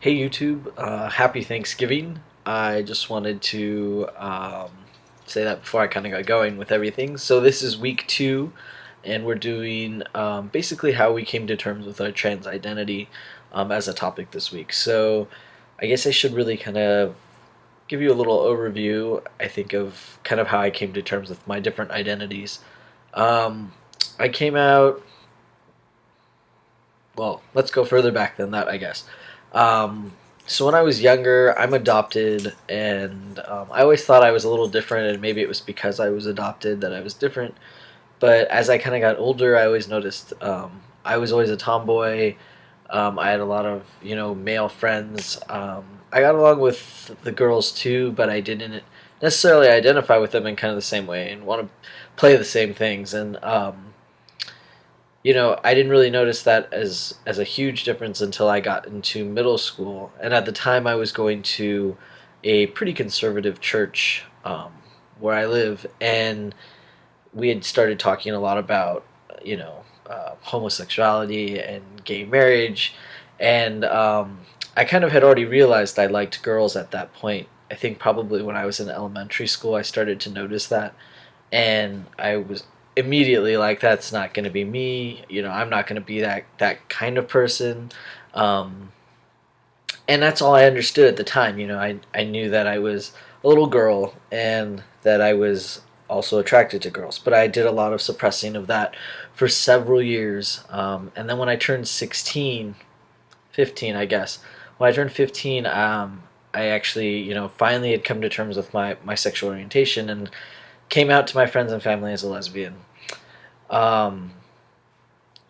Hey YouTube, happy Thanksgiving. I just wanted to say that before I kind of got going with everything. So this is week 2, and we're doing basically how we came to terms with our trans identity as a topic this week. So I guess I should really kind of give you a little overview, I think, of kind of how I came to terms with my different identities. Um, I came out, well, let's go further back than that, I guess. Um, so when I was younger, I'm adopted, and I always thought I was a little different, and maybe it was because I was adopted that I was different. But as I kind of got older, I always noticed I was always a tomboy. I had a lot of male friends. I got along with the girls too, but I didn't necessarily identify with them in kind of the same way and want to play the same things. And I didn't really notice that as a huge difference until I got into middle school. And at the time, I was going to a pretty conservative church where I live, and we had started talking a lot about homosexuality and gay marriage, and I kind of had already realized I liked girls at that point. I think probably when I was in elementary school, I started to notice that, and I was immediately like, that's not going to be me. I'm not going to be that kind of person. um, and that's all I understood at the time. I knew that I was a little girl and that I was also attracted to girls, but I did a lot of suppressing of that for several years. And then when I turned 16, 15, I guess, when I turned 15, I actually, finally had come to terms with my sexual orientation and came out to my friends and family as a lesbian. Um,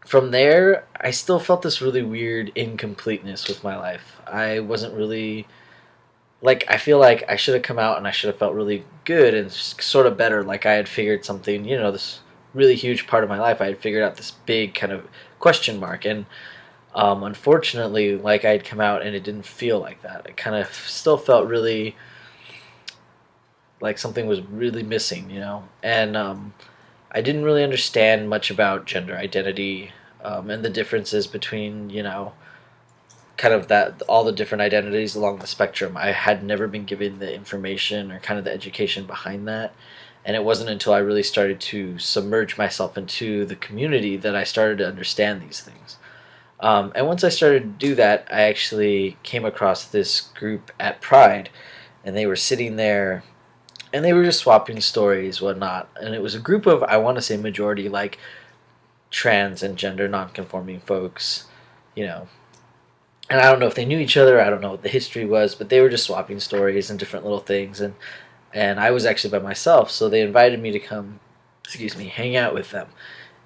from there, I still felt this really weird incompleteness with my life. I wasn't really like, I feel like I should have come out and I should have felt really good and sort of better. Like I had figured something, this really huge part of my life. I had figured out this big kind of question mark, and unfortunately, like I had come out and it didn't feel like that. It kind of still felt really like something was really missing. And I didn't really understand much about gender identity and the differences between kind of that all the different identities along the spectrum. I had never been given the information or kind of the education behind that, and it wasn't until I really started to submerge myself into the community that I started to understand these things. And once I started to do that, I actually came across this group at Pride, and they were sitting there and they were just swapping stories, whatnot. And it was a group of, I want to say, majority like trans and gender nonconforming folks, you know. And I don't know if they knew each other. I don't know what the history was, but they were just swapping stories and different little things. And I was actually by myself, so they invited me to come, excuse me, hang out with them.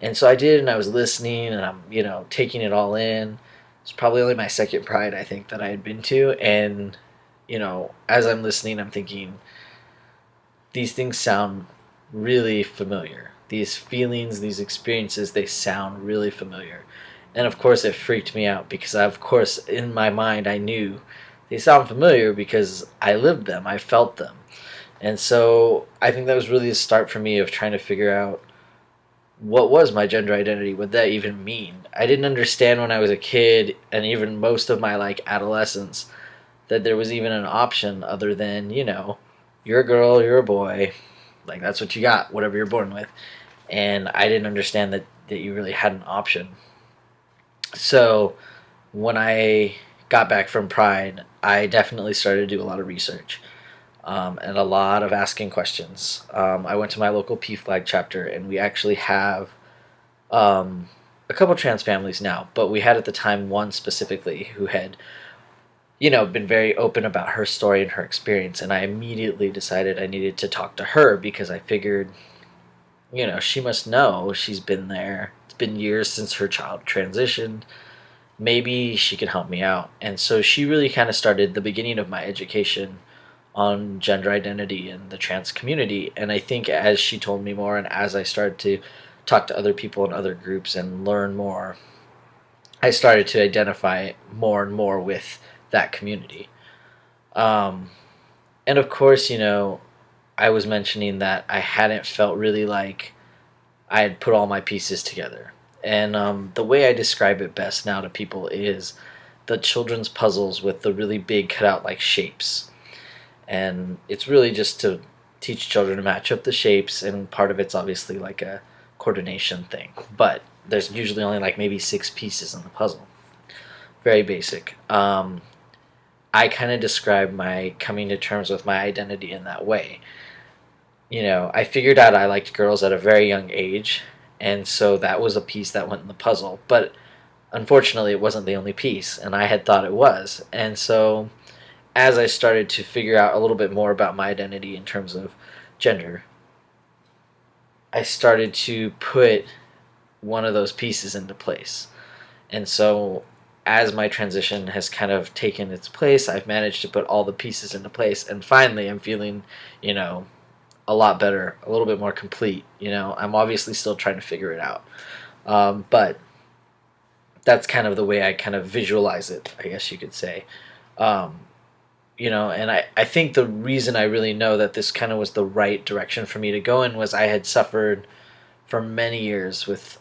And so I did, and I was listening, and I'm taking it all in. It's probably only my second Pride, I think, that I had been to, and as I'm listening, I'm thinking, these things sound really familiar. These feelings, these experiences, they sound really familiar. And of course, it freaked me out because, of course, in my mind, I knew they sound familiar because I lived them, I felt them. And so I think that was really the start for me of trying to figure out what was my gender identity, what that even mean. I didn't understand when I was a kid and even most of my like adolescence that there was even an option other than, you're a girl, you're a boy, like that's what you got, whatever you're born with. And I didn't understand that you really had an option. So when I got back from Pride, I definitely started to do a lot of research and a lot of asking questions. I went to my local PFLAG chapter, and we actually have um, a couple trans families now, but we had at the time one specifically who had been very open about her story and her experience, and I immediately decided I needed to talk to her because I figured, she must know, she's been there. It's been years since her child transitioned. Maybe she can help me out. And so she really kind of started the beginning of my education on gender identity and the trans community. And I think as she told me more and as I started to talk to other people in other groups and learn more, I started to identify more and more with that community. Um, and of course, I was mentioning that I hadn't felt really like I had put all my pieces together. And the way I describe it best now to people is the children's puzzles with the really big cutout like shapes, and it's really just to teach children to match up the shapes, and part of it's obviously like a coordination thing, but there's usually only like maybe 6 pieces in the puzzle. Very basic. I kind of describe my coming to terms with my identity in that way. I figured out I liked girls at a very young age, and so that was a piece that went in the puzzle, but unfortunately it wasn't the only piece, and I had thought it was. And so as I started to figure out a little bit more about my identity in terms of gender, I started to put one of those pieces into place. And so as my transition has kind of taken its place, I've managed to put all the pieces into place, and finally I'm feeling, a lot better, a little bit more complete. I'm obviously still trying to figure it out. But that's kind of the way I kind of visualize it, I guess you could say. Um, and I think the reason I really know that this kind of was the right direction for me to go in was I had suffered for many years with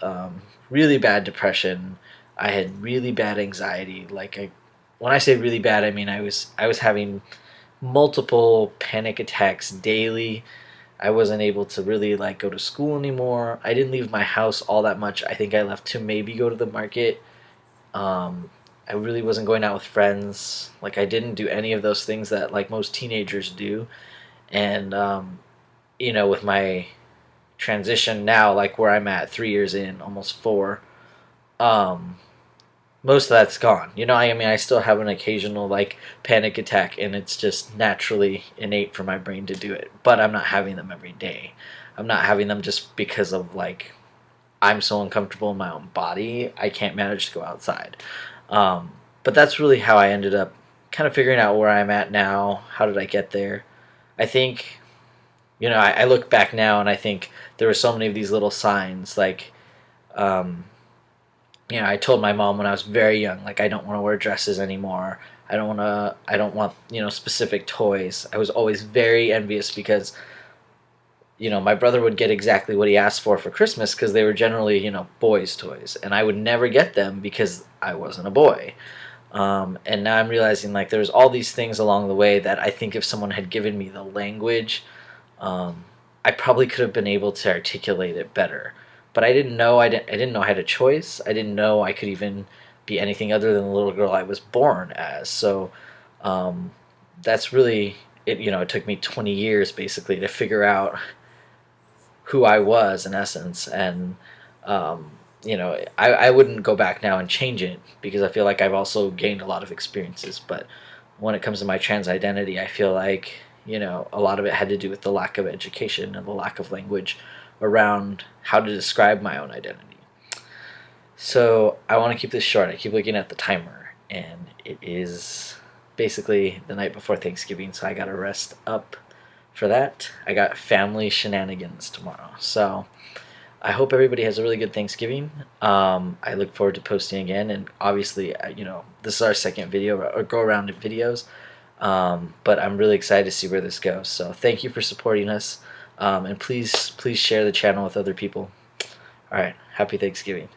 really bad depression. I had really bad anxiety. When I say really bad, I mean I was having multiple panic attacks daily. I wasn't able to really go to school anymore. I didn't leave my house all that much. I think I left to maybe go to the market. I really wasn't going out with friends. I didn't do any of those things that most teenagers do. And with my transition now, where I'm at 3 years in, almost 4, um, most of that's gone. I mean, I still have an occasional panic attack, and it's just naturally innate for my brain to do it. But I'm not having them every day. I'm not having them just because of I'm so uncomfortable in my own body, I can't manage to go outside. But that's really how I ended up kind of figuring out where I'm at now. How did I get there? I think, I look back now and I think there were so many of these little signs. Um, I told my mom when I was very young, I don't want to wear dresses anymore. I don't want, specific toys. I was always very envious because my brother would get exactly what he asked for Christmas because they were generally, boys' toys. And I would never get them because I wasn't a boy. And now I'm realizing there's all these things along the way that I think if someone had given me the language, I probably could have been able to articulate it better. But I didn't know. I didn't know I had a choice. I didn't know I could even be anything other than the little girl I was born as. So that's really it. It took me 20 years basically to figure out who I was in essence, and I wouldn't go back now and change it because I feel like I've also gained a lot of experiences. But when it comes to my trans identity, I feel like a lot of it had to do with the lack of education and the lack of language around how to describe my own identity. So I want to keep this short. I keep looking at the timer, and it is basically the night before Thanksgiving, so I gotta rest up for that. I got family shenanigans tomorrow. So I hope everybody has a really good Thanksgiving. I look forward to posting again, and obviously, this is our second video or go around of videos. But I'm really excited to see where this goes. So thank you for supporting us, and please share the channel with other people. All right, happy Thanksgiving.